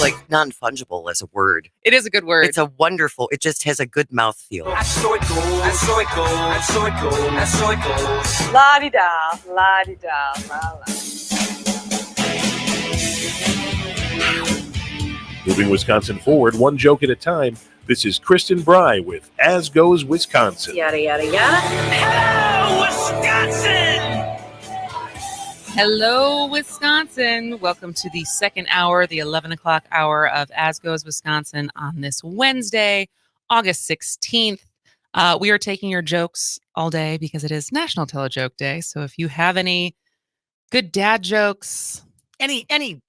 like non-fungible as a word. It is a good word. It's a wonderful, it just has a good mouthfeel. And so it goes, and so it goes, and so it goes, and so it goes. La-di-da, la-di-da, la-la. Moving Wisconsin forward, one joke at a time. This is Kristen Bry with As Goes Wisconsin. Yada, yada, yada. Hello, Wisconsin! Hello, Wisconsin. Welcome to the second hour, the 11 o'clock hour of As Goes Wisconsin on this Wednesday, August 16th. We are taking your jokes all day because it is National Tell-A-Joke Day. So if you have any good dad jokes, Any good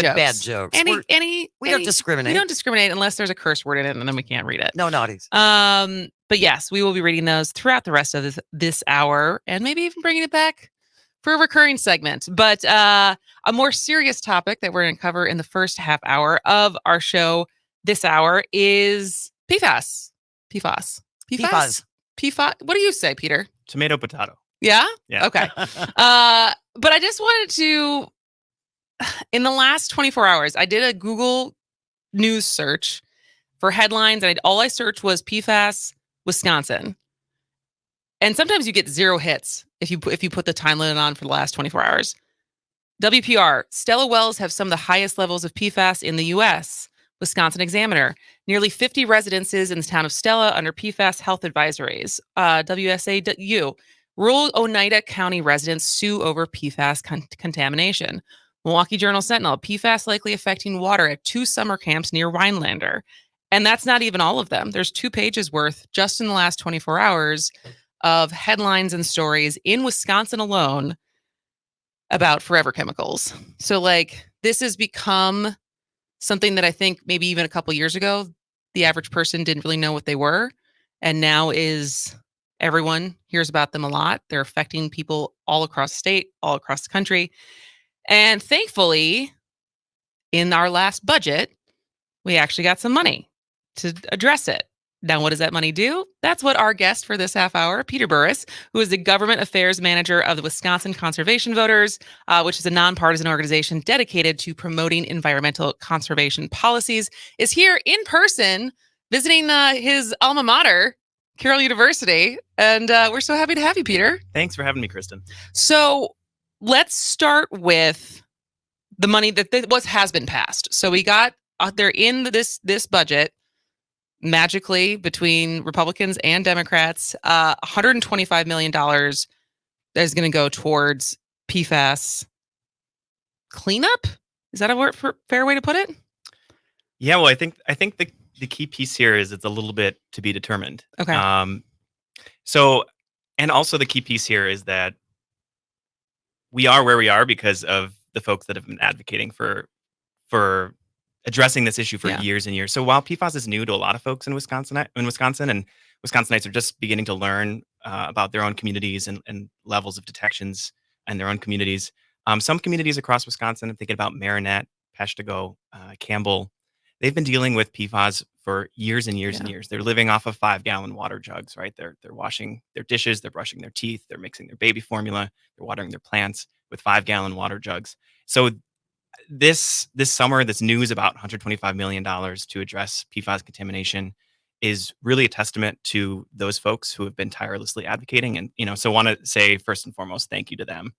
jokes. bad jokes. We don't discriminate. We don't discriminate unless there's a curse word in it, and then we can't read it. No naughties. But yes, we will be reading those throughout the rest of this hour, and maybe even bringing it back for a recurring segment. But a more serious topic that we're going to cover in the first half hour of our show this hour is PFAS. PFAS. PFAS. What do you say, Peter? Tomato, potato. Yeah? Yeah. Okay. But I just wanted to, in the last 24 hours, I did a Google News search for headlines, and all I searched was PFAS, Wisconsin. And sometimes you get 0 hits if you put the time limit on for the last 24 hours. WPR, Stella wells have some of the highest levels of PFAS in the U.S. Wisconsin Examiner, nearly 50 residences in the town of Stella under PFAS health advisories. WSAU, rural Oneida County residents sue over PFAS contamination. Milwaukee Journal Sentinel, PFAS likely affecting water at 2 summer camps near Rhinelander. And that's not even all of them. There's 2 pages worth just in the last 24 hours of headlines and stories in Wisconsin alone about forever chemicals. So like this has become something that I think maybe even a couple years ago, the average person didn't really know what they were. And now everyone hears about them a lot. They're affecting people all across the state, all across the country. And thankfully, in our last budget, we actually got some money to address it. Now, what does that money do? That's what our guest for this half hour, Peter Burris, who is the Government Affairs Manager of the Wisconsin Conservation Voters, which is a nonpartisan organization dedicated to promoting environmental conservation policies, is here in person visiting his alma mater, Carroll University. And we're so happy to have you, Peter. Thanks for having me, Kristen. So let's start with the money that has been passed. So we got they're in this budget magically between Republicans and Democrats, $125 million that is going to go towards PFAS cleanup. Is that a fair way to put it? Yeah, well, I think the key piece here is it's a little bit to be determined. Okay. So, and also the key piece here is that we are where we are because of the folks that have been advocating for addressing this issue for years and years. So while PFAS is new to a lot of folks in Wisconsin, and Wisconsinites are just beginning to learn about their own communities and levels of detections and their own communities. Some communities across Wisconsin, I'm thinking about Marinette, Peshtigo, Campbell, they've been dealing with PFAS for years and years and years. They're living off of 5-gallon water jugs, right? They're washing their dishes, they're brushing their teeth, they're mixing their baby formula, they're watering their plants with 5-gallon water jugs. So this summer, this news about $125 million to address PFAS contamination is really a testament to those folks who have been tirelessly advocating. And, so want to say first and foremost, thank you to them.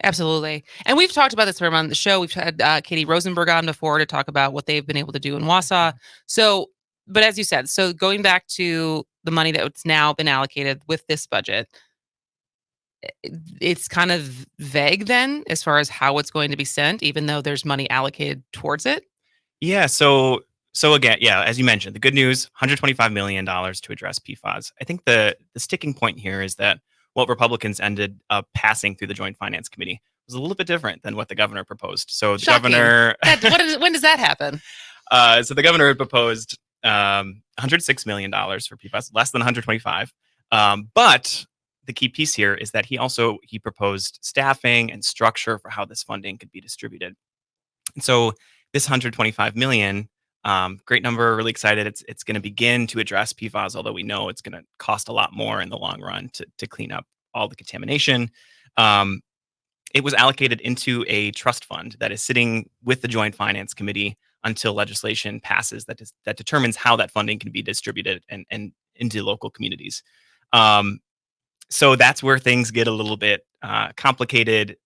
Absolutely. And we've talked about this on the show. We've had Katie Rosenberg on before to talk about what they've been able to do in Wausau. So, but as you said, so going back to the money that's now been allocated with this budget, it's kind of vague then as far as how it's going to be sent, even though there's money allocated towards it. Yeah. So again, as you mentioned, the good news, $125 million to address PFAS. I think the sticking point here is that what Republicans ended up passing through the Joint Finance Committee was a little bit different than what the governor proposed. So the governor... when does that happen? So the governor had proposed $106 million for PFAS, less than 125. But the key piece here is that he proposed staffing and structure for how this funding could be distributed. And so this $125 million, great number, really excited. It's going to begin to address PFAS, although we know it's going to cost a lot more in the long run to clean up all the contamination. It was allocated into a trust fund that is sitting with the Joint Finance Committee until legislation passes that determines how that funding can be distributed and into local communities. So that's where things get a little bit complicated.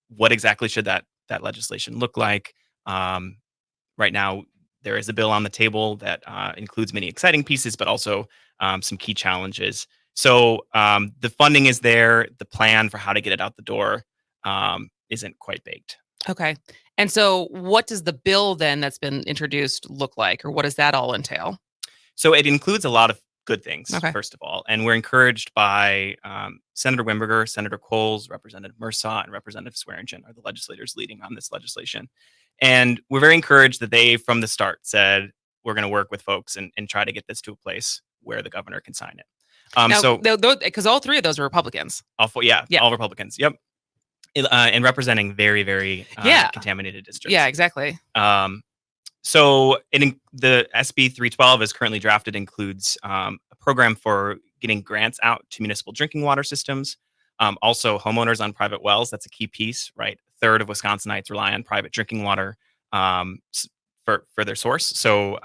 What exactly should that legislation look like? Right now, there is a bill on the table that includes many exciting pieces, but also some key challenges. So the funding is there. The plan for how to get it out the door isn't quite baked. Okay. And so what does the bill then that's been introduced look like, or what does that all entail? So it includes a lot of good things, Okay. first of all. And we're encouraged by Senator Wimberger, Senator Coles, Representative Mursaw, and Representative Swearingen are the legislators leading on this legislation. And we're very encouraged that they, from the start, said, we're going to work with folks and try to get this to a place where the governor can sign it. Now, because all three of those are Republicans. All Republicans. Yep. And representing very, very contaminated districts. Yeah, exactly. So the SB 312 is currently drafted includes a program for getting grants out to municipal drinking water systems. Also, homeowners on private wells. That's a key piece, right? A third of Wisconsinites rely on private drinking water for their source. So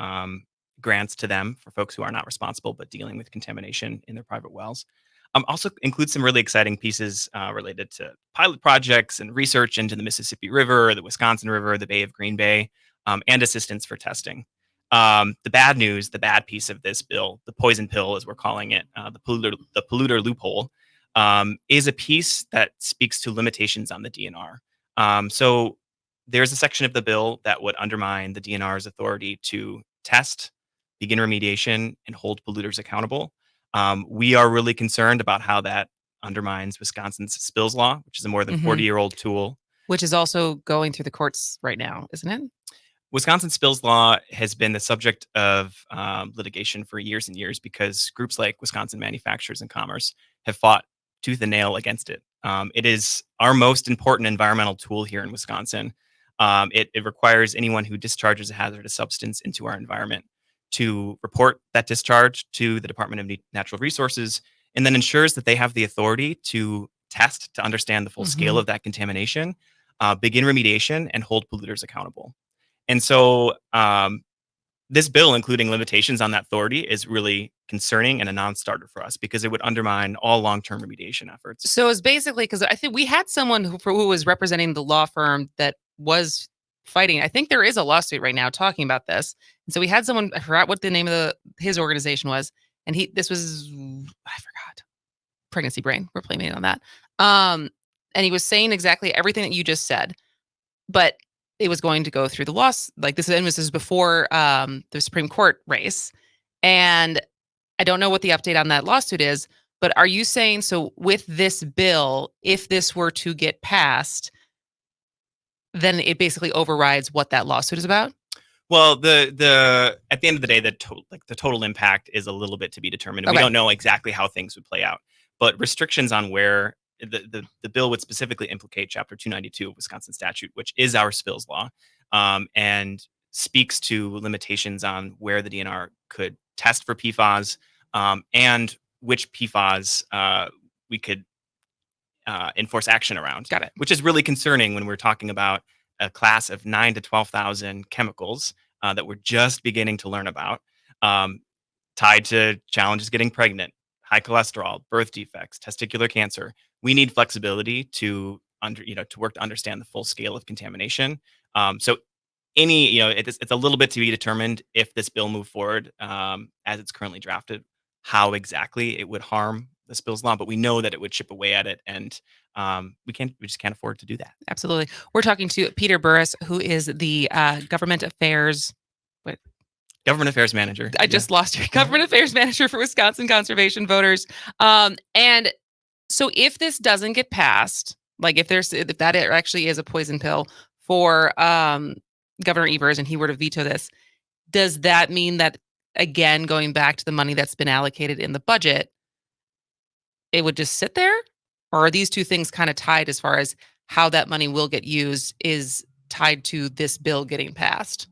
grants to them for folks who are not responsible but dealing with contamination in their private wells. Also includes some really exciting pieces related to pilot projects and research into the Mississippi River, the Wisconsin River, the Bay of Green Bay, and assistance for testing. The bad news, the bad piece of this bill, the poison pill, as we're calling it, the polluter loophole, is a piece that speaks to limitations on the DNR. So there's a section of the bill that would undermine the DNR's authority to test, begin remediation, and hold polluters accountable. We are really concerned about how that undermines Wisconsin's spills law, which is a more than 40-year-old tool. Which is also going through the courts right now, isn't it? Wisconsin spills law has been the subject of litigation for years and years because groups like Wisconsin Manufacturers and Commerce have fought tooth and nail against it. It is our most important environmental tool here in Wisconsin. It requires anyone who discharges a hazardous substance into our environment to report that discharge to the Department of Natural Resources, and then ensures that they have the authority to test to understand the full scale of that contamination, begin remediation, and hold polluters accountable. And so this bill, including limitations on that authority, is really concerning and a non-starter for us because it would undermine all long-term remediation efforts. So it's basically, because I think we had someone who was representing the law firm that was fighting. I think there is a lawsuit right now talking about this. And so we had someone, I forgot what the name of his organization was. And this was, I forgot, pregnancy brain. We're blaming it on that. And he was saying exactly everything that you just said, but it was going to go through the loss. Like this was before the Supreme Court race. And I don't know what the update on that lawsuit is, but are you saying, so with this bill, if this were to get passed, then it basically overrides what that lawsuit is about? Well, the at the end of the day, the total impact is a little bit to be determined. Okay. We don't know exactly how things would play out, but restrictions on where the bill would specifically implicate Chapter 292 of Wisconsin statute, which is our spills law, and speaks to limitations on where the DNR could test for PFAS and which PFAS we could enforce action around. Got it. Which is really concerning when we're talking about a class of 9,000 to 12,000 chemicals that we're just beginning to learn about, tied to challenges getting pregnant, high cholesterol, birth defects, testicular cancer. We need flexibility to work to understand the full scale of contamination. So it's a little bit to be determined if this bill moved forward as it's currently drafted, how exactly it would harm the spills law, but we know that it would chip away at it, and we just can't afford to do that. Absolutely. We're talking to Peter Burris, who is the government affairs manager. I just lost your government affairs manager for Wisconsin Conservation Voters. And so if this doesn't get passed, like if that actually is a poison pill for Governor Evers and he were to veto this, does that mean that, again, going back to the money that's been allocated in the budget, it would just sit there? Or are these two things kind of tied as far as how that money will get used is tied to this bill getting passed?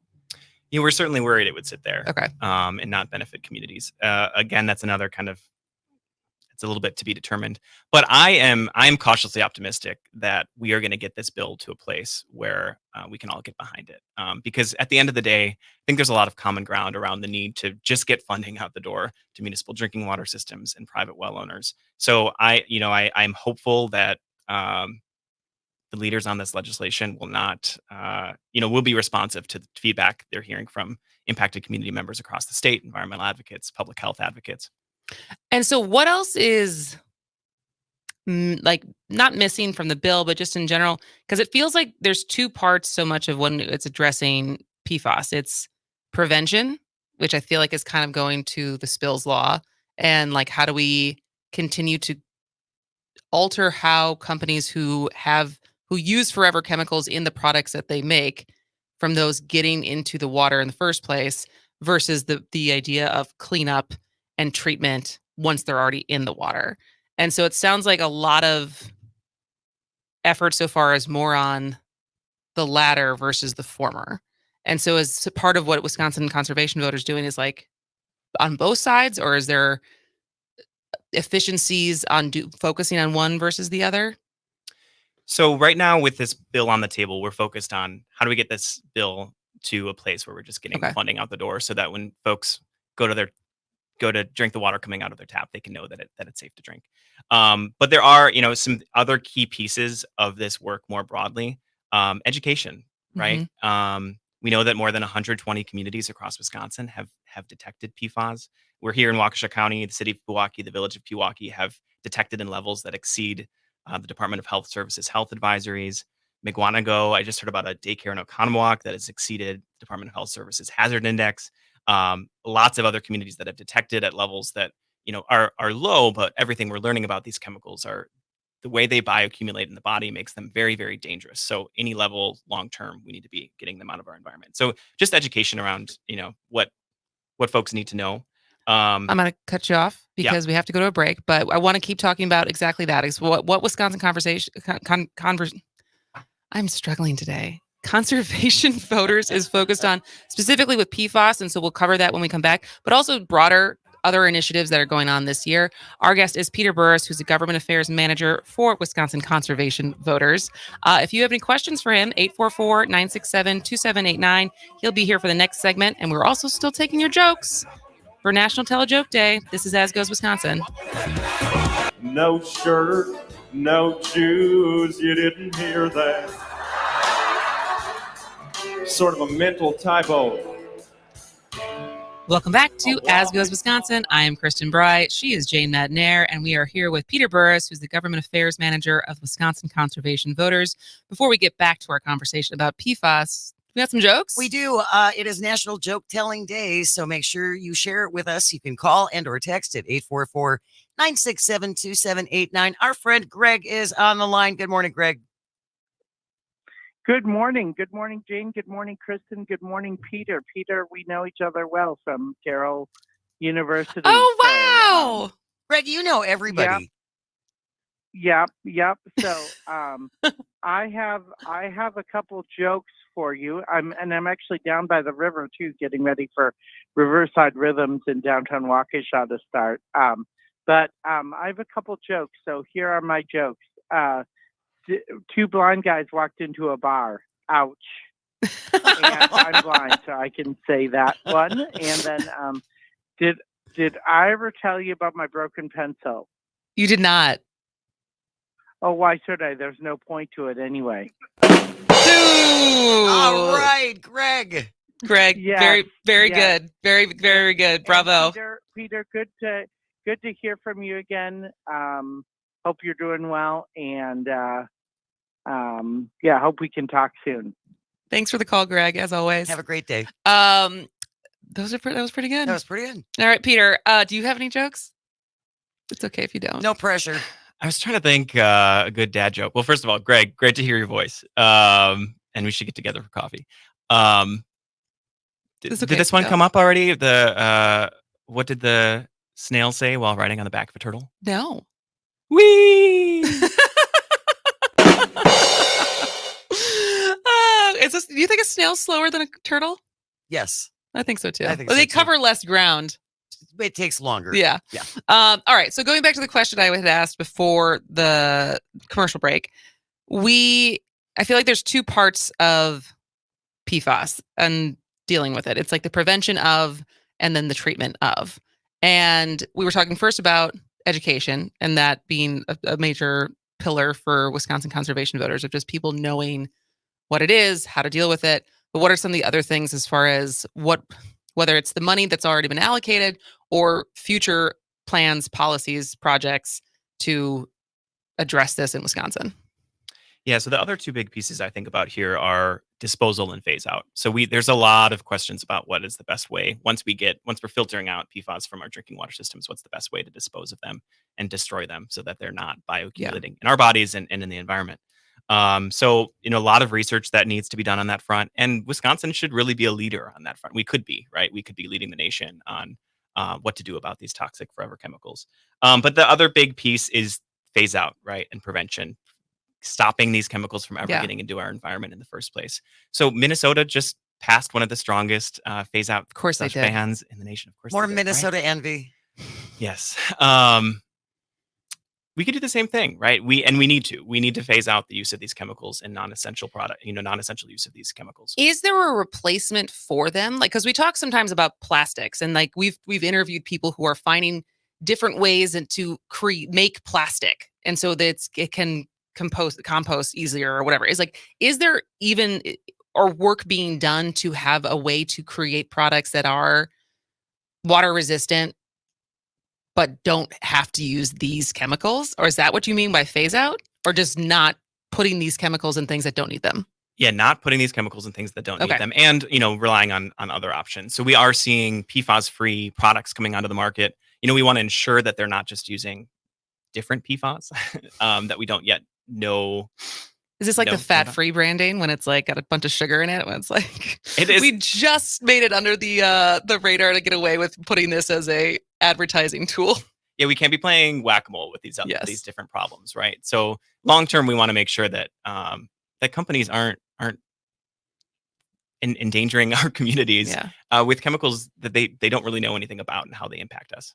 We're certainly worried it would sit there, okay, and not benefit communities. Again, that's another kind of it's a little bit to be determined. But I am cautiously optimistic that we are going to get this bill to a place where we can all get behind it. Because at the end of the day, I think there's a lot of common ground around the need to just get funding out the door to municipal drinking water systems and private well owners. So I'm hopeful that the leaders on this legislation will not, will be responsive to the feedback they're hearing from impacted community members across the state, environmental advocates, public health advocates. And so what else is not missing from the bill, but just in general? Because it feels like there's two parts so much of when it's addressing PFAS. It's prevention, which I feel like is kind of going to the spills law. And like, how do we continue to alter how companies who use forever chemicals in the products that they make from those getting into the water in the first place versus the idea of cleanup and treatment once they're already in the water. And so it sounds like a lot of effort so far is more on the latter versus the former. And so as part of what Wisconsin conservation voters doing is like on both sides, or is there efficiencies on focusing on one versus the other? So right now with this bill on the table, we're focused on how do we get this bill to a place where we're just getting funding out the door so that when folks go to drink the water coming out of their tap, they can know that it's safe to drink. But there are, some other key pieces of this work more broadly. Education, right? Mm-hmm. We know that more than 120 communities across Wisconsin have detected PFAS. We're here in Waukesha County, the city of Pewaukee, the village of Pewaukee have detected in levels that exceed the Department of Health Services health advisories. Miguanago, I just heard about a daycare in Oconomowoc that has exceeded Department of Health Services hazard index. Lots of other communities that have detected at levels that are low, but everything we're learning about these chemicals are the way they bioaccumulate in the body makes them very, very dangerous. So any level long term, we need to be getting them out of our environment. So just education around what folks need to know. I'm going to cut you off because we have to go to a break, but I want to keep talking about exactly that. Is what Wisconsin I'm struggling today. Conservation voters is focused on specifically with PFAS, and so we'll cover that when we come back, but also broader other initiatives that are going on this year. Our guest is Peter Burris, who's the government affairs manager for Wisconsin Conservation Voters. If you have any questions for him, 844-967-2789. He'll be here for the next segment, and we're also still taking your jokes for National Tell a Joke Day. This is As Goes Wisconsin. No shirt, no shoes, you didn't hear that. Sort of a mental typo. Welcome back to As Goes Wisconsin. I am Kristen Bry. She is Jane Madnair, and we are here with Peter Burris, who's the government affairs manager of Wisconsin Conservation Voters. Before we get back to our conversation about PFAS, we got some jokes? We do. It is National Joke Telling Day, so make sure you share it with us. You can call and or text at 844-967-2789. Our friend Greg is on the line. Good morning, Greg. Good morning. Good morning, Jane. Good morning, Kristen. Good morning, Peter. Peter, we know each other well from Carroll University. Oh, wow. So, Greg, you know everybody. Yep. So I have a couple jokes for you. I'm actually down by the river too, getting ready for Riverside Rhythms in downtown Waukesha to start. But I have a couple jokes. So here are my jokes. Two blind guys walked into a bar. Ouch. And I'm blind, so I can say that one. And then did I ever tell you about my broken pencil? You did not. Oh, why should I? There's no point to it anyway. All right, Greg. Yes, very, very good. Very, very good. Bravo. Peter, good to hear from you again. Hope you're doing well, and hope we can talk soon. Thanks for the call, Greg, as always. Have a great day. That was pretty good. That was pretty good. All right, Peter, do you have any jokes? It's okay if you don't. No pressure. I was trying to think a good dad joke. Well, first of all, Greg, great to hear your voice. And we should get together for coffee. Did this one come up already? What did the snail say while riding on the back of a turtle? No. Whee! Do you think a snail's slower than a turtle? Yes. I think so too. I think they so, too. cover less ground it takes longer. Yeah. Yeah. All right. So going back to the question I had asked before the commercial break, I feel like there's two parts of PFAS and dealing with it. It's like the prevention of and then the treatment of. And we were talking first about education and that being a major pillar for Wisconsin conservation voters of just people knowing what it is, how to deal with it. But what are some of the other things as far as whether it's the money that's already been allocated or future plans, policies, projects to address this in Wisconsin? Yeah, so the other two big pieces I think about here are disposal and phase out. So there's a lot of questions about what is the best way once we're filtering out PFAS from our drinking water systems, what's the best way to dispose of them and destroy them so that they're not bioaccumulating in our bodies and in the environment. So a lot of research that needs to be done on that front, and Wisconsin should really be a leader on that front. We could be, right? We could be leading the nation on what to do about these toxic forever chemicals. But the other big piece is phase out, right? And prevention. Stopping these chemicals from ever getting into our environment in the first place. So Minnesota just passed one of the strongest phase out bans in the nation. Of course, More they did, Minnesota right? envy. Yes. We could do the same thing, right? We need to phase out the use of these chemicals in non-essential non-essential use of these chemicals. Is there a replacement for them? Like, because we talk sometimes about plastics, and like we've interviewed people who are finding different ways and to make plastic, and so that it can compost easier or whatever. Is there even or work being done to have a way to create products that are water resistant but don't have to use these chemicals? Or is that what you mean by phase out, or just not putting these chemicals in things that don't need them? Yeah, not putting these chemicals in things that don't need them, and relying on other options. So we are seeing PFAS-free products coming onto the market. We want to ensure that they're not just using different PFAS that we don't yet know. Is this like the fat-free branding when it's like got a bunch of sugar in it? When it's like it is. We just made it under the radar to get away with putting this as a advertising tool. Yeah, we can't be playing whack-a-mole with these different problems, right? So long term, we want to make sure that that companies aren't endangering our communities with chemicals that they don't really know anything about and how they impact us.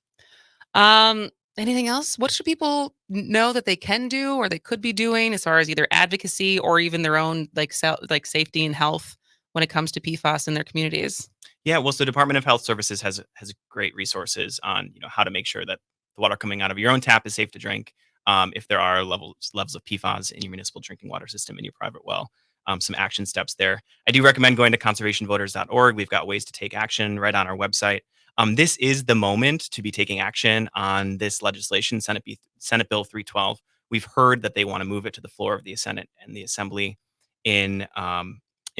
Anything else? What should people know that they can do or they could be doing as far as either advocacy or even their own like safety and health when it comes to PFAS in their communities? Yeah, well, so Department of Health Services has great resources on how to make sure that the water coming out of your own tap is safe to drink. If there are levels of PFAS in your municipal drinking water system in your private well, some action steps there. I do recommend going to conservationvoters.org. We've got ways to take action right on our website. This is the moment to be taking action on this legislation, Senate Bill 312. We've heard that they want to move it to the floor of the Senate and the Assembly in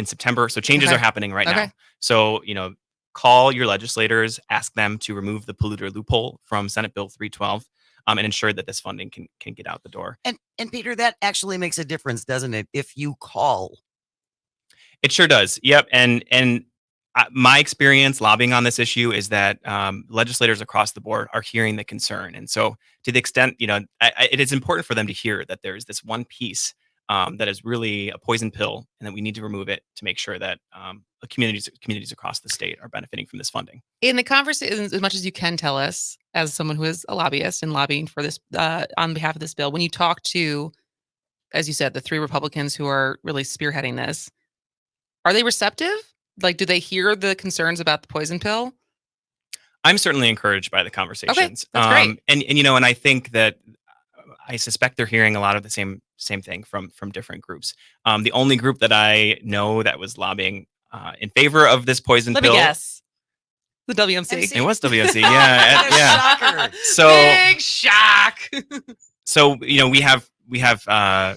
September. So changes are happening right now. So, call your legislators, ask them to remove the polluter loophole from Senate Bill 312 and ensure that this funding can get out the door. And Peter, that actually makes a difference, doesn't it? If you call. It sure does. Yep. And my experience lobbying on this issue is that legislators across the board are hearing the concern. And so to the extent, it is important for them to hear that there's this one piece that is really a poison pill and that we need to remove it to make sure that communities across the state are benefiting from this funding. In the conversation, as much as you can tell us, as someone who is a lobbyist and lobbying for this on behalf of this bill, when you talk to, as you said, the three Republicans who are really spearheading this, are they receptive? Like, do they hear the concerns about the poison pill? I'm certainly encouraged by the conversations. Okay, that's great. And I think that I suspect they're hearing a lot of the same thing from different groups. The only group that I know that was lobbying in favor of this poison pill. Let me guess. The WMC. It was WMC. Yeah. Shocker. So big shock. So we have the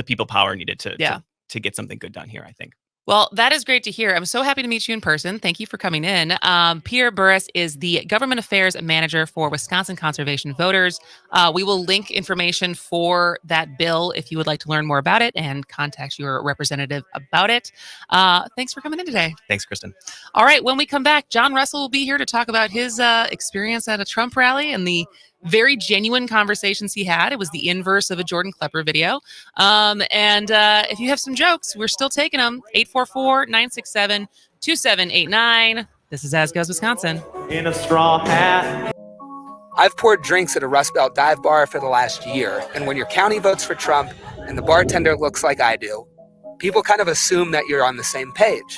people power needed to get something good done here, I think. Well, that is great to hear. I'm so happy to meet you in person. Thank you for coming in. Peter Burris is the Government Affairs Manager for Wisconsin Conservation Voters. We will link information for that bill if you would like to learn more about it and contact your representative about it. Thanks for coming in today. Thanks, Kristen. All right. When we come back, John Russell will be here to talk about his experience at a Trump rally and the very genuine conversations he had. It was the inverse of a Jordan Klepper video. And if you have some jokes, we're still taking them. 844-967-2789. This is As Goes Wisconsin. In a straw hat. I've poured drinks at a Rust Belt dive bar for the last year, and when your county votes for Trump and the bartender looks like I do, people kind of assume that you're on the same page.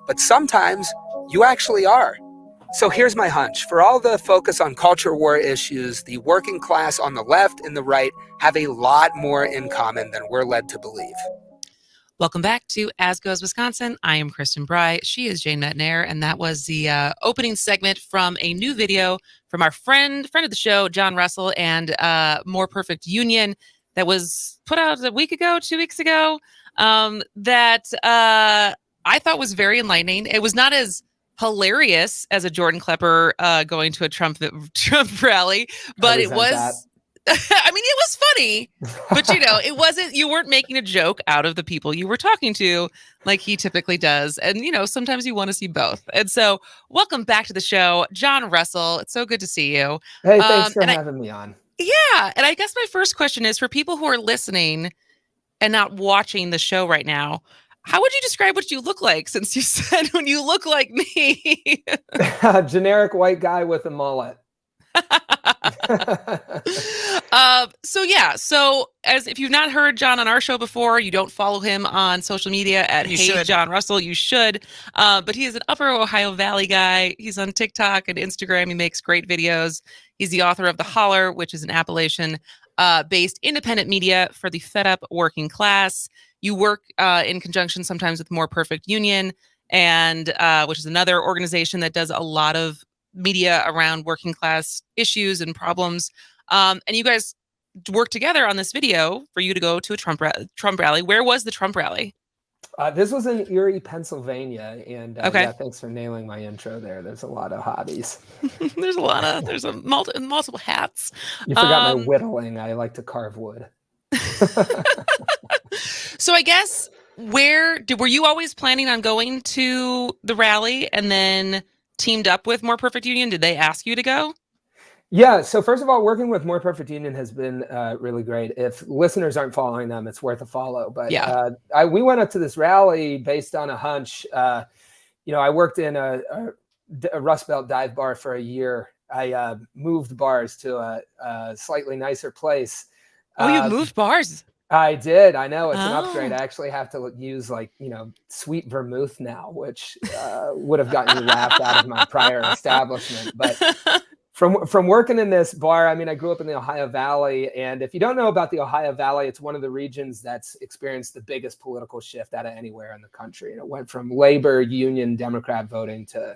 But sometimes you actually are. So here's my hunch. For all the focus on culture war issues, the working class on the left and the right have a lot more in common than we're led to believe. Welcome back to As Goes Wisconsin. I am Kristen Bry. She is Jane Metnair, and that was the opening segment from a new video from our friend of the show, John Russell, and More Perfect Union that was put out a week ago, 2 weeks ago, that I thought was very enlightening. It was not as hilarious as a Jordan Klepper going to a Trump rally, but it was. I mean, it was funny, but it wasn't. You weren't making a joke out of the people you were talking to, like he typically does. And sometimes you want to see both. And so, welcome back to the show, John Russell. It's so good to see you. Hey, thanks for having me on. Yeah, and I guess my first question is for people who are listening and not watching the show right now. How would you describe what you look like, since you said when you look like me? Generic white guy with a mullet. So as if you've not heard John on our show before, you don't follow him on social media at Hey John Russell, you should. But he is an Upper Ohio Valley guy. He's on TikTok and Instagram. He makes great videos. He's the author of The Holler, which is an Appalachian based independent media for the fed up working class. You work in conjunction sometimes with More Perfect Union, and which is another organization that does a lot of media around working class issues and problems. And you guys worked together on this video for you to go to a Trump rally. Where was the Trump rally? This was in Erie, Pennsylvania. And okay. Yeah, thanks for nailing my intro there. There's a lot of hobbies. There's multiple hats. You forgot my whittling. I like to carve wood. So I guess were you always planning on going to the rally and then teamed up with More Perfect Union? Did they ask you to go? Yeah. So first of all, working with More Perfect Union has been really great. If listeners aren't following them, it's worth a follow. But yeah, we went up to this rally based on a hunch. I worked in a Rust Belt dive bar for a year. I moved bars to a slightly nicer place. Oh, you moved bars? I did. I know it's an upgrade. I actually have to use sweet vermouth now, which would have gotten you laughed out of my prior establishment. But from working in this bar, I mean, I grew up in the Ohio Valley. And if you don't know about the Ohio Valley, it's one of the regions that's experienced the biggest political shift out of anywhere in the country. And it went from labor, union, Democrat voting to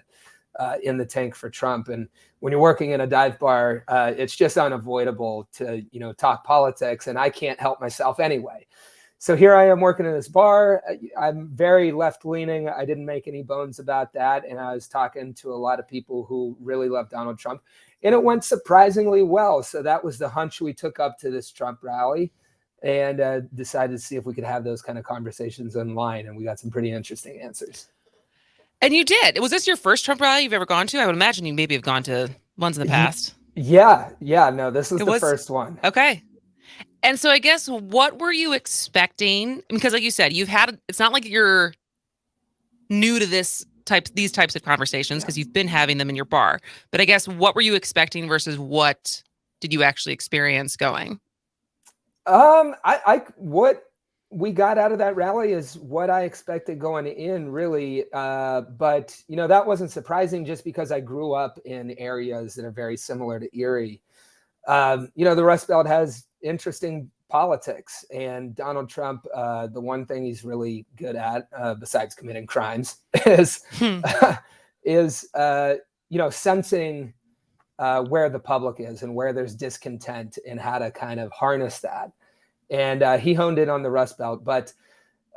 in the tank for Trump. And when you're working in a dive bar, it's just unavoidable to, talk politics. And I can't help myself anyway. So here I am working in this bar. I'm very left leaning. I didn't make any bones about that. And I was talking to a lot of people who really love Donald Trump. And it went surprisingly well. So that was the hunch we took up to this Trump rally and decided to see if we could have those kind of conversations online. And we got some pretty interesting answers. And you did. Was this your first Trump rally you've ever gone to? I would imagine you maybe have gone to ones in the past. Yeah. No, this was the first one. Okay. And so I guess what were you expecting? Because like you said, it's not like you're new to these types of conversations because you've been having them in your bar. But I guess what were you expecting versus what did you actually experience going? What we got out of that rally is what I expected going in, really. But, that wasn't surprising just because I grew up in areas that are very similar to Erie. The Rust Belt has interesting politics, and Donald Trump, the one thing he's really good at, besides committing crimes, is sensing where the public is and where there's discontent and how to kind of harness that. And he honed in on the Rust Belt. But,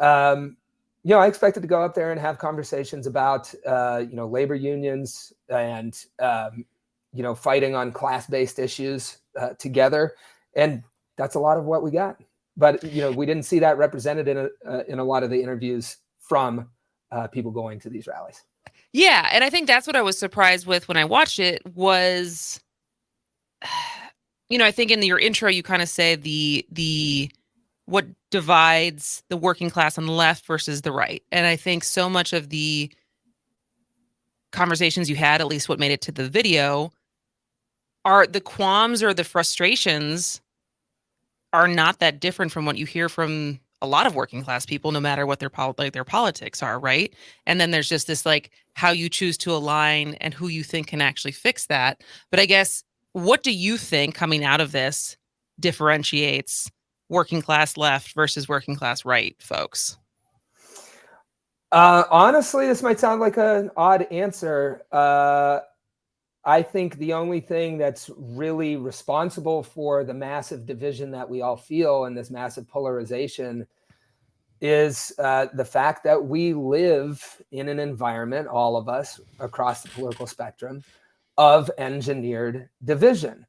I expected to go up there and have conversations about, labor unions and, fighting on class-based issues together. And that's a lot of what we got. But, we didn't see that represented in a lot of the interviews from people going to these rallies. Yeah. And I think that's what I was surprised with when I watched it was... I think in your intro, you kind of say the what divides the working class on the left versus the right. And I think so much of the conversations you had, at least what made it to the video, are the qualms or the frustrations are not that different from what you hear from a lot of working class people, no matter what their their politics are, right? And then there's just this like how you choose to align and who you think can actually fix that. But I guess, what do you think coming out of this differentiates working class left versus working class right folks? Honestly, this might sound like an odd answer. I think the only thing that's really responsible for the massive division that we all feel and this massive polarization is the fact that we live in an environment, all of us across the political spectrum, of engineered division.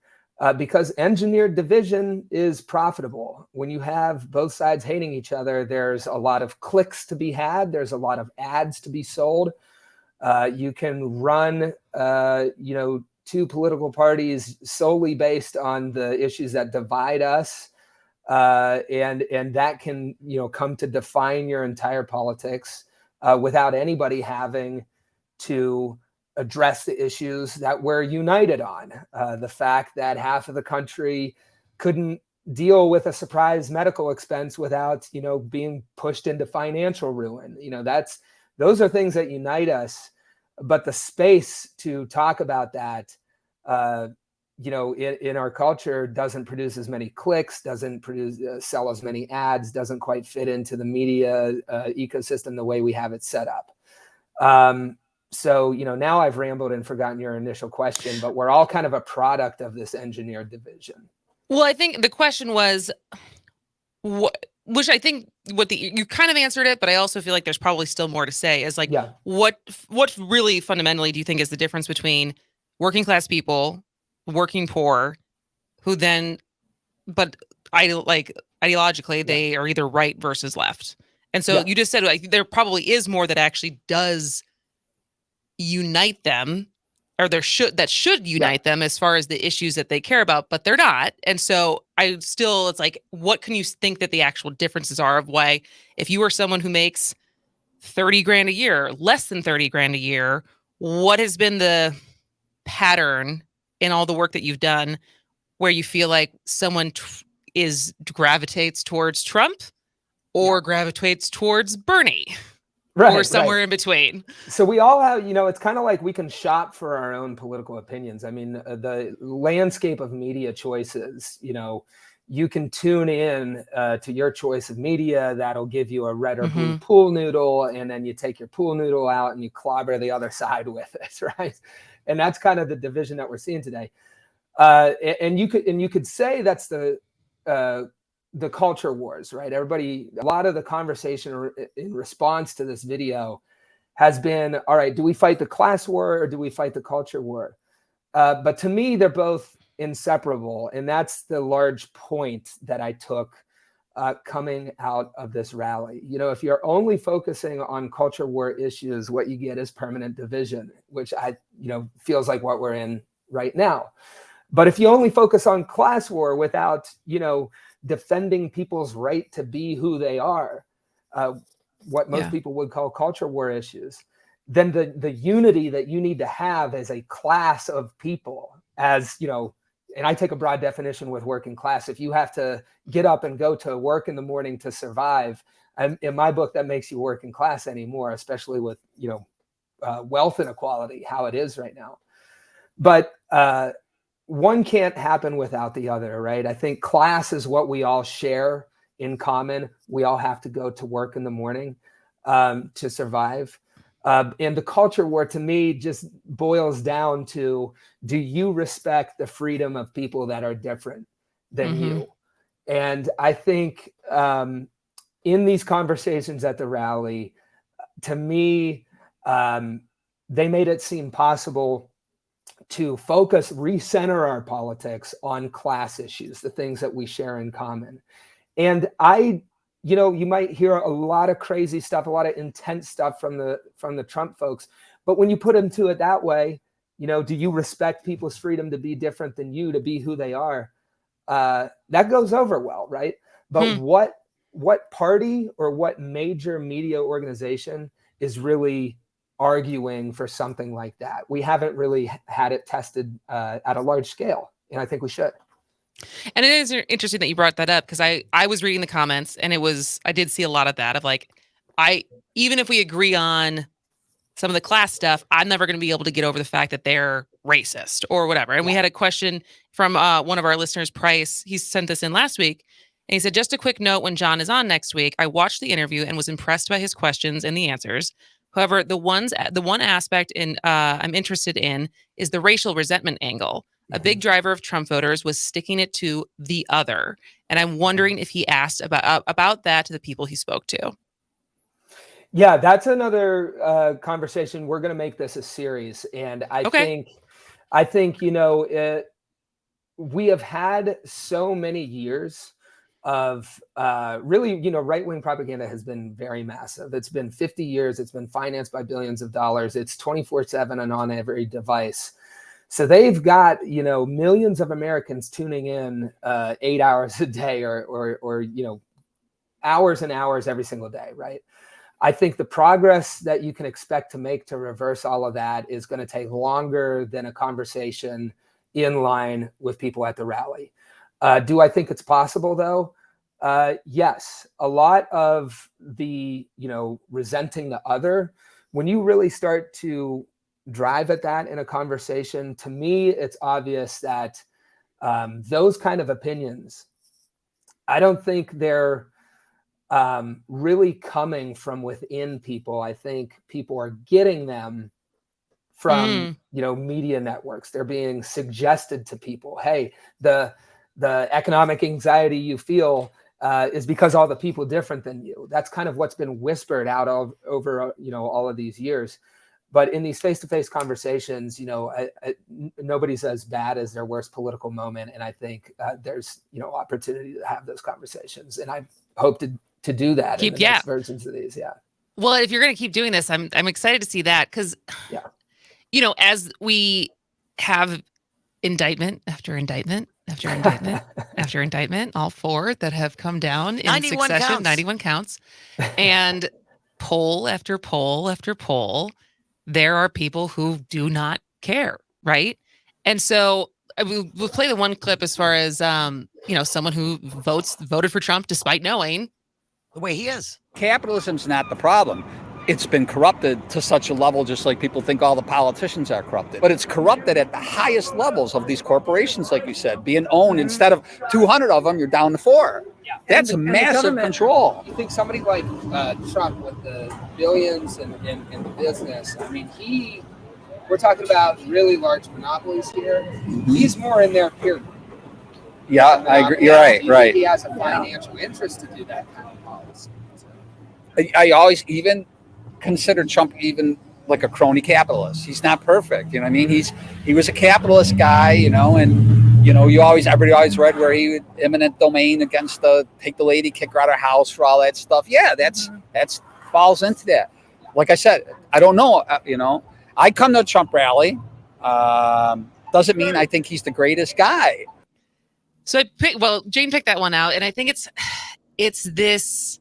Because engineered division is profitable. When you have both sides hating each other, there's a lot of clicks to be had. There's a lot of ads to be sold. You can run, two political parties solely based on the issues that divide us. And that can, come to define your entire politics without anybody having to address the issues that we're united on. The fact that half of the country couldn't deal with a surprise medical expense without, being pushed into financial ruin. Those are things that unite us. But the space to talk about that, in our culture doesn't produce as many clicks, doesn't sell as many ads, doesn't quite fit into the media ecosystem the way we have it set up. So, now I've rambled and forgotten your initial question, but we're all kind of a product of this engineered division. Well, I think the question was, which I think you kind of answered it, but I also feel like there's probably still more to say, is like, what really fundamentally do you think is the difference between working class people, working poor, who then, but ideologically, they are either right versus left. And so you just said like there probably is more that actually does unite them, or that should unite them as far as the issues that they care about, but they're not. And so it's like, what can you think that the actual differences are of why, if you are someone who makes 30 grand a year, less than 30 grand a year, what has been the pattern in all the work that you've done where you feel like someone gravitates towards Trump or gravitates towards Bernie? Right, or somewhere in between. So we all have, it's kind of like we can shop for our own political opinions. I mean, the landscape of media choices, you can tune in to your choice of media. That'll give you a red or blue pool noodle. And then you take your pool noodle out and you clobber the other side with it, right? And that's kind of the division that we're seeing today. And you could say that's the culture wars, right? A lot of the conversation in response to this video has been, all right, do we fight the class war or do we fight the culture war? But to me, they're both inseparable. And that's the large point that I took coming out of this rally. If you're only focusing on culture war issues, what you get is permanent division, which feels like what we're in right now. But if you only focus on class war without, defending people's right to be who they are, what most people would call culture war issues, then the unity that you need to have as a class of people, and I take a broad definition with working class. If you have to get up and go to work in the morning to survive, in my book, that makes you working class anymore, especially with, wealth inequality, how it is right now. But one can't happen without the other, right? I think class is what we all share in common. We all have to go to work in the morning to survive. And the culture war, to me, just boils down to, do you respect the freedom of people that are different than you? And I think in these conversations at the rally, to me, they made it seem possible to recenter our politics on class issues, the things that we share in common. And you might hear a lot of crazy stuff, a lot of intense stuff from the Trump folks. But when you put them to it that way, do you respect people's freedom to be different than you, to be who they are? That goes over well, right? But what party or what major media organization is really arguing for something like that. We haven't really had it tested at a large scale, and I think we should. And it is interesting that you brought that up, because I was reading the comments, and I did see a lot of that of like, even if we agree on some of the class stuff, I'm never going to be able to get over the fact that they're racist or whatever. And we had a question from one of our listeners, Price. He sent this in last week, and he said, just a quick note, when John is on next week, I watched the interview and was impressed by his questions and the answers. However, the one aspect I'm interested in is the racial resentment angle. A big driver of Trump voters was sticking it to the other. And I'm wondering if he asked about that to the people he spoke to. Yeah, that's another conversation. We're going to make this a series. And I think, we have had so many years of really, right-wing propaganda has been very massive. It's been 50 years. It's been financed by billions of dollars. It's 24/7 and on every device. So they've got, millions of Americans tuning in 8 hours a day or hours and hours every single day, right? I think the progress that you can expect to make to reverse all of that is going to take longer than a conversation in line with people at the rally. Do I think it's possible, though? Yes. A lot of the, resenting the other, when you really start to drive at that in a conversation, to me, it's obvious that those kind of opinions, I don't think they're really coming from within people. I think people are getting them from, media networks. They're being suggested to people. Hey, the economic anxiety you feel is because all the people different than you. That's kind of what's been whispered out over all of these years. But in these face-to-face conversations, nobody's as bad as their worst political moment. And I think there's, opportunity to have those conversations. And I hope to do that in the next versions of these. Yeah. Well, if you're going to keep doing this, I'm excited to see that, because, as we have indictment after indictment after indictment after indictment, all four that have come down in 91 succession, counts. 91 counts, and poll after poll after poll, there are people who do not care, right? And so we'll play the one clip as far as someone who voted for Trump despite knowing the way he is. Capitalism's not the problem. It's been corrupted to such a level, just like people think all the politicians are corrupted. But it's corrupted at the highest levels of these corporations, like you said, being owned. Instead of 200 of them, you're down to 4. That's a massive control. You think somebody like Trump with the billions in the business, I mean, we're talking about really large monopolies here. He's more in their period. Yeah, I agree. You're right. Right. He has a financial interest to do that kind of policy. I always even consider Trump even like a crony capitalist. He's not perfect. You know what I mean? He was a capitalist guy, and everybody always read where he would eminent domain against take the lady, kick her out of her house for all that stuff. Yeah, that's falls into that. Like I said, I don't know, I come to a Trump rally. Doesn't mean I think he's the greatest guy. So Jane picked that one out, and I think it's this,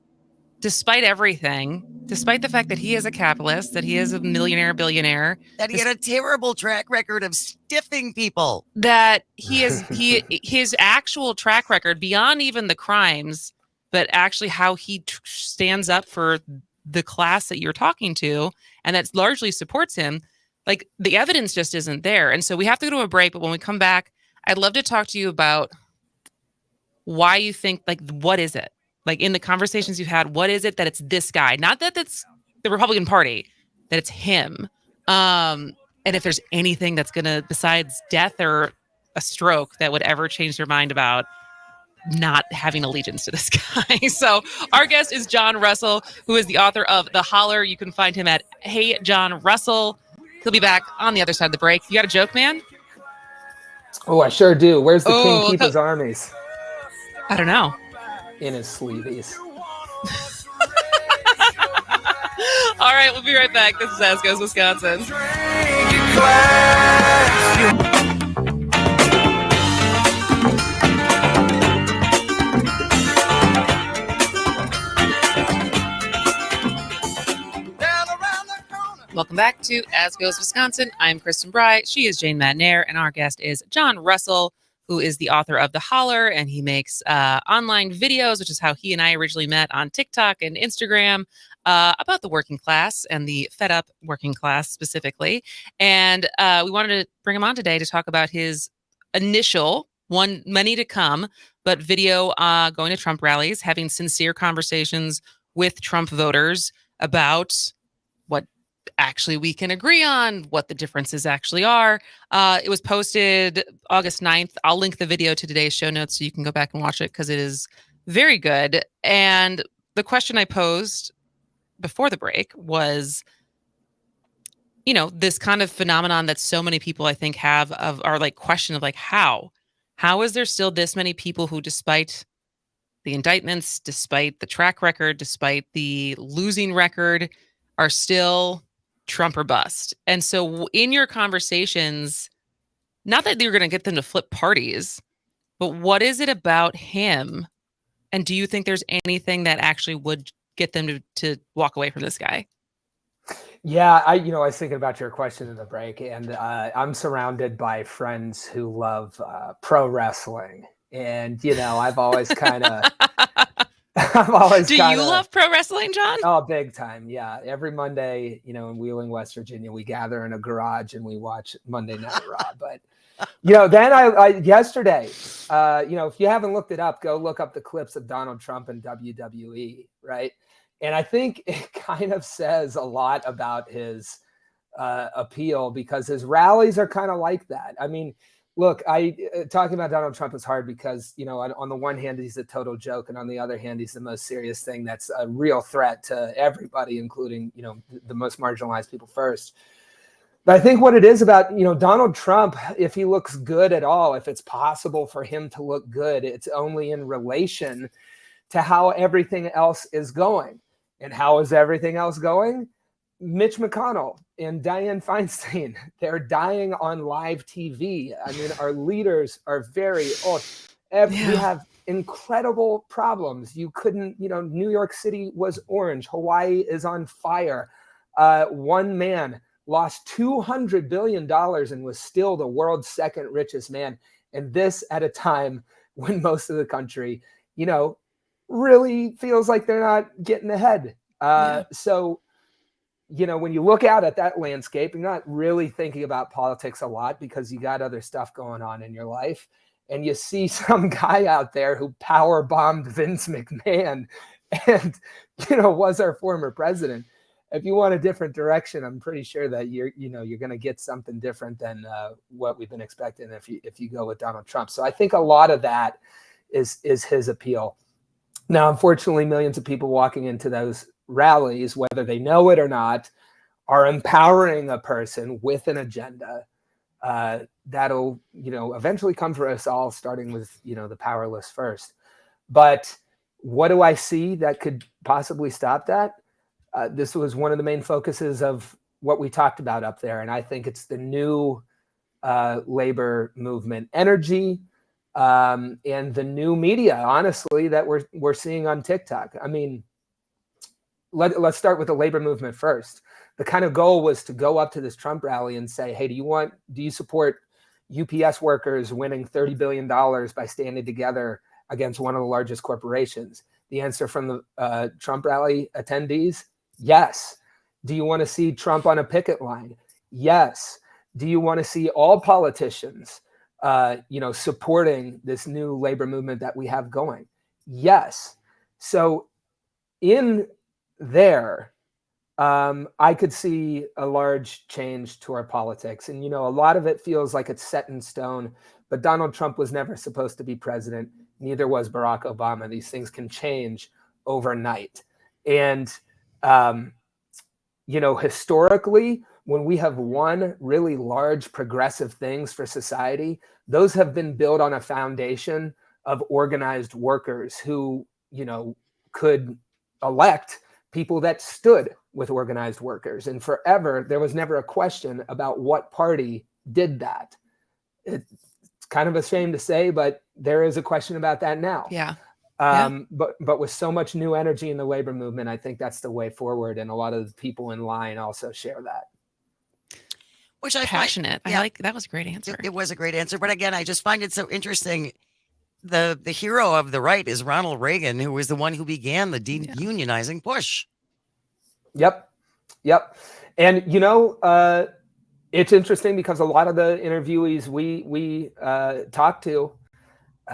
despite everything, despite the fact that he is a capitalist, that he is a millionaire, billionaire, that he had a terrible track record of stiffing people, that his actual track record beyond even the crimes, but actually how he stands up for the class that you're talking to, and that largely supports him. Like, the evidence just isn't there. And so we have to go to a break, but when we come back, I'd love to talk to you about why you think, like, what is it? Like, in the conversations you've had, what is it that it's this guy? Not that it's the Republican Party, that it's him. And if there's anything that's going to, besides death or a stroke, that would ever change their mind about not having allegiance to this guy. So our guest is John Russell, who is the author of The Holler. You can find him at Hey John Russell. He'll be back on the other side of the break. You got a joke, man? Oh, I sure do. Where's the king keep his armies? I don't know. In his sleeveys. All right, we'll be right back. This is As Goes Wisconsin. Welcome back to As Goes Wisconsin. I'm Kristen Bry. She is Jane Madnair, and our guest is John Russell, who is the author of The Holler, and he makes online videos, which is how he and I originally met on TikTok and Instagram, about the working class and the fed up working class specifically. And we wanted to bring him on today to talk about his initial many to come, but video going to Trump rallies, having sincere conversations with Trump voters about what actually we can agree on, what the differences actually are. It was posted August 9th. I'll link the video to today's show notes so you can go back and watch it because it is very good. And the question I posed before the break was, you know, this kind of phenomenon that so many people I think have are like question of like, how is there still this many people who, despite the indictments, despite the track record, despite the losing record, are still Trump or bust? And so in your conversations, not that you're going to get them to flip parties, but what is it about him? And do you think there's anything that actually would get them to walk away from this guy? Yeah, I was thinking about your question in the break, and I'm surrounded by friends who love pro wrestling. And, I've always kind of... Do you love pro wrestling, John? Oh, big time. Yeah. Every Monday, in Wheeling, West Virginia, we gather in a garage and we watch Monday Night Raw. But, then I yesterday, if you haven't looked it up, go look up the clips of Donald Trump and WWE, right? And I think it kind of says a lot about his appeal, because his rallies are kind of like that. I mean, look, talking about Donald Trump is hard because, on the one hand, he's a total joke. And on the other hand, he's the most serious thing that's a real threat to everybody, including, the most marginalized people first. But I think what it is about, Donald Trump, if he looks good at all, if it's possible for him to look good, it's only in relation to how everything else is going. And how is everything else going? Mitch McConnell and Dianne Feinstein, they're dying on live TV. I mean, our leaders are very old. We have incredible problems. You couldn't, New York City was orange. Hawaii is on fire. One man lost $200 billion and was still the world's second richest man. And this at a time when most of the country, really feels like they're not getting ahead. So, when you look out at that landscape, you're not really thinking about politics a lot because you got other stuff going on in your life. And you see some guy out there who power bombed Vince McMahon and, was our former president. If you want a different direction, I'm pretty sure that you're going to get something different than what we've been expecting if you go with Donald Trump. So I think a lot of that is his appeal. Now, unfortunately, millions of people walking into those rallies, whether they know it or not, are empowering a person with an agenda that'll, eventually come for us all, starting with, the powerless first. But what do I see that could possibly stop that? This was one of the main focuses of what we talked about up there. And I think it's the new labor movement energy and the new media, honestly, that we're seeing on TikTok. I mean, let's start with the labor movement first. The kind of goal was to go up to this Trump rally and say, hey, do you support UPS workers winning $30 billion by standing together against one of the largest corporations? The answer from the Trump rally attendees, yes. Do you want to see Trump on a picket line? Yes. Do you want to see all politicians, supporting this new labor movement that we have going? Yes. So in there, I could see a large change to our politics. And, a lot of it feels like it's set in stone, but Donald Trump was never supposed to be president. Neither was Barack Obama. These things can change overnight. And, historically, when we have won really large progressive things for society, those have been built on a foundation of organized workers who, could elect people that stood with organized workers. And forever, there was never a question about what party did that. It's kind of a shame to say, but there is a question about that now. Yeah. But with so much new energy in the labor movement, I think that's the way forward. And a lot of the people in line also share that. Which I passionate. Find, yeah, I like that was a great answer. It was a great answer, but again, I just find it so interesting. The hero of the right is Ronald Reagan, who was the one who began the deunionizing push. Yep. And it's interesting because a lot of the interviewees we talked to,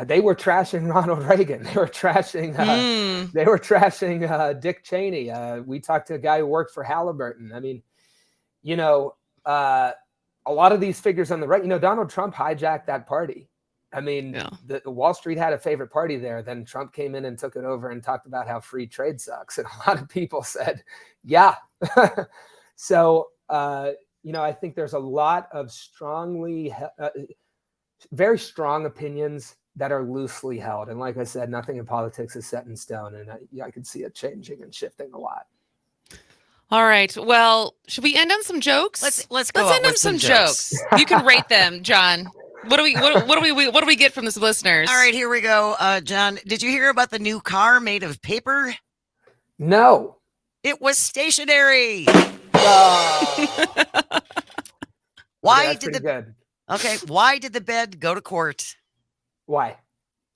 they were trashing Ronald Reagan. They were trashing. They were trashing Dick Cheney. We talked to a guy who worked for Halliburton. I mean, a lot of these figures on the right. Donald Trump hijacked that party. I mean, the Wall Street had a favorite party there. Then Trump came in and took it over and talked about how free trade sucks. And a lot of people said, yeah. So, I think there's a lot of very strong opinions that are loosely held. And like I said, nothing in politics is set in stone. And I could see it changing and shifting a lot. All right. Well, should we end on some jokes? Let's go end on some jokes. You can rate them, John. What do we get from the listeners? All right, here we go. John, did you hear about the new car made of paper? No. It was stationary. Why did the bed go to court? Why?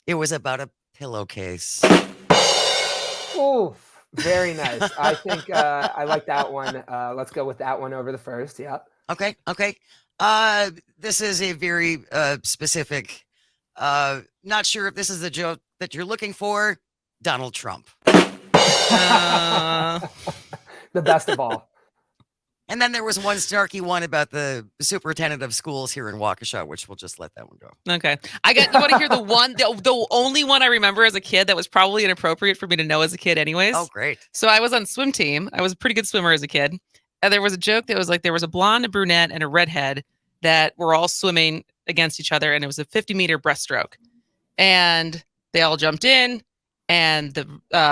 It was about a pillowcase. Oh, very nice. I think I like that one. Let's go with that one over the first. Yeah. Okay. This is a very specific, not sure if this is the joke that you're looking for. Donald Trump. The best of all. And then there was one snarky one about the superintendent of schools here in Waukesha, which we'll just let that one go. Okay. You want to hear the only one I remember as a kid that was probably inappropriate for me to know as a kid anyways. Oh, great. So I was on swim team. I was a pretty good swimmer as a kid. And there was a joke that was like, there was a blonde, a brunette, and a redhead that were all swimming against each other. And it was a 50-meter breaststroke. And they all jumped in. And the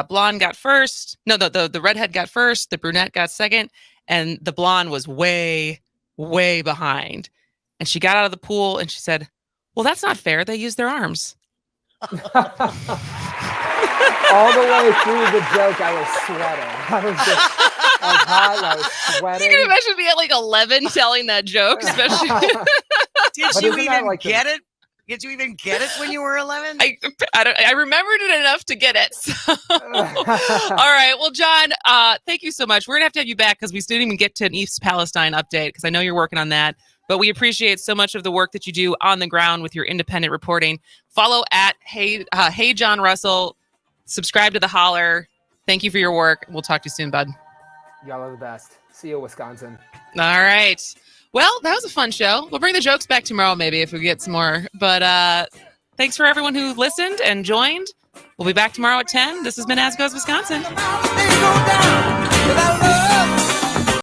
blonde got first. No, the redhead got first. The brunette got second. And the blonde was way, way behind. And she got out of the pool and she said, well, that's not fair. They use their arms. All the way through the joke, I was sweating. I was hot. I was sweating. You can imagine me at like 11 telling that joke, especially. Did you even get it? Did you even get it when you were 11? I remembered it enough to get it. So. All right. Well, John, thank you so much. We're going to have you back because we didn't even get to an East Palestine update because I know you're working on that. But we appreciate so much of the work that you do on the ground with your independent reporting. Follow at Hey John Russell. Subscribe to The Holler. Thank you for your work. We'll talk to you soon, bud. Y'all are the best. See you, Wisconsin. All right. Well, that was a fun show. We'll bring the jokes back tomorrow, maybe, if we get some more. But thanks for everyone who listened and joined. We'll be back tomorrow at 10. This has been As Goes Wisconsin.